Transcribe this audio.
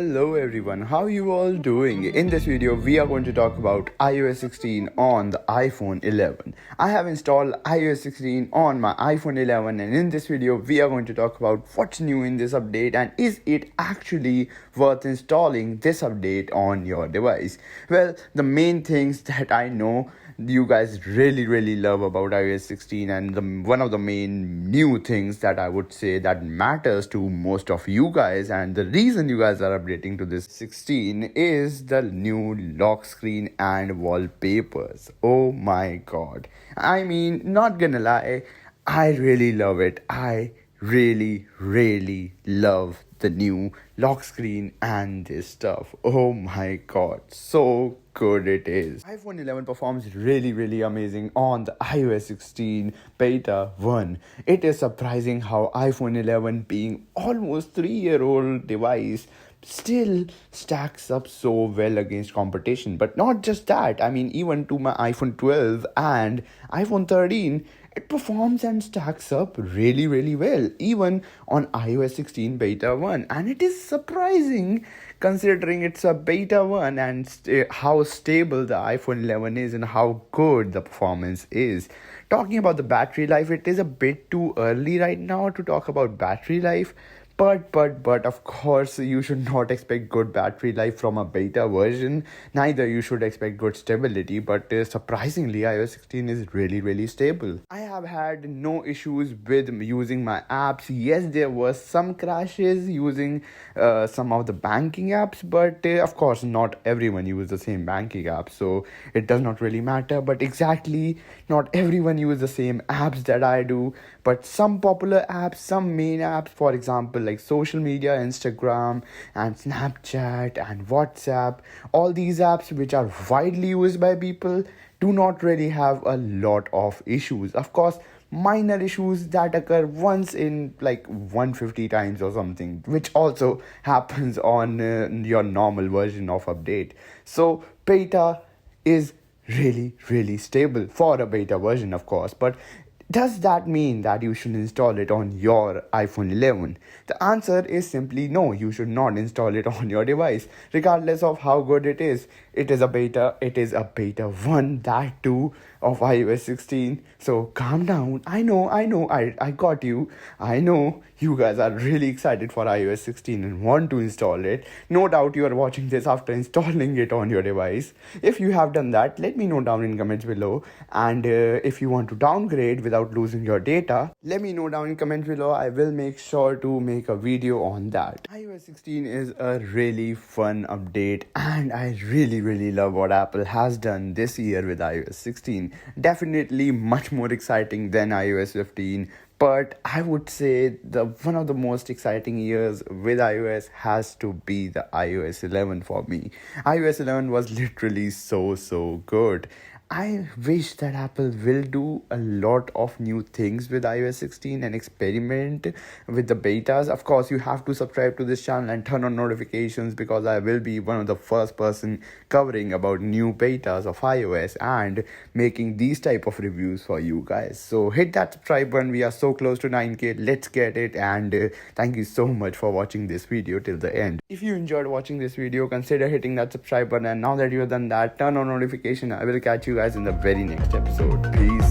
Hello everyone, how you all doing? In this video, we are going to talk about iOS 16 on the iPhone 11. I have installed iOS 16 on my iPhone 11 and in this video, we are going to talk about what's new in this update and is it actually worth installing this update on your device. Well, the main things that I know you guys really love about iOS 16 and one of the main new things that I would say that matters to most of you guys and the reason you guys are updating to this 16 is the new lock screen and wallpapers. Oh my god, I mean, not gonna lie, I really love it. I really love the new lock screen and this stuff. Oh my god, so good it is. iPhone 11 performs really amazing on the iOS 16 beta 1. It is surprising how iPhone 11, being almost 3-year-old device, still stacks up so well against competition. But not just that, I mean, even to my iPhone 12 and iPhone 13, it performs and stacks up really well, even on iOS 16 beta 1. And it is surprising considering it's a beta 1 and how stable the iPhone 11 is and how good the performance is. Talking about the battery life, it is a bit too early right now to talk about battery life. But of course, you should not expect good battery life from a beta version. Neither you should expect good stability. But surprisingly, iOS 16 is really stable. I have had no issues with using my apps. Yes, there were some crashes using some of the banking apps, but of course, not everyone uses the same banking app, so it does not really matter. But exactly, not everyone uses the same apps that I do. But some popular apps, some main apps, for example, like social media, Instagram and Snapchat and WhatsApp, all these apps which are widely used by people do not really have a lot of issues. Of course, minor issues that occur once in like 150 times or something, which also happens on your normal version of update. So beta is really stable for a beta version, of course. But does that mean that you should install it on your iPhone 11? The answer is simply no, you should not install it on your device, regardless of how good it is. It is a beta 1, that too, of iOS 16. So calm down. I know, I got you. I know you guys are really excited for iOS 16 and want to install it. No doubt you are watching this after installing it on your device. If you have done that, let me know down in comments below. And if you want to downgrade without losing your data, let me know down in comments below. I will make sure to make a video on that. iOS 16 is a really fun update and I really love what Apple has done this year with iOS 16. Definitely much more exciting than iOS 15. But I would say one of the most exciting years with iOS has to be the iOS 11 for me. iOS 11 was literally so good. I wish that Apple will do a lot of new things with iOS 16 and experiment with the betas. Of course, you have to subscribe to this channel and turn on notifications because I will be one of the first person covering about new betas of iOS and making these type of reviews for you guys. So hit that subscribe button. We are so close to 9k. Let's get it. And thank you so much for watching this video till the end. If you enjoyed watching this video, consider hitting that subscribe button. And now that you have done that, turn on notification. I will catch you guys in the very next episode. Peace.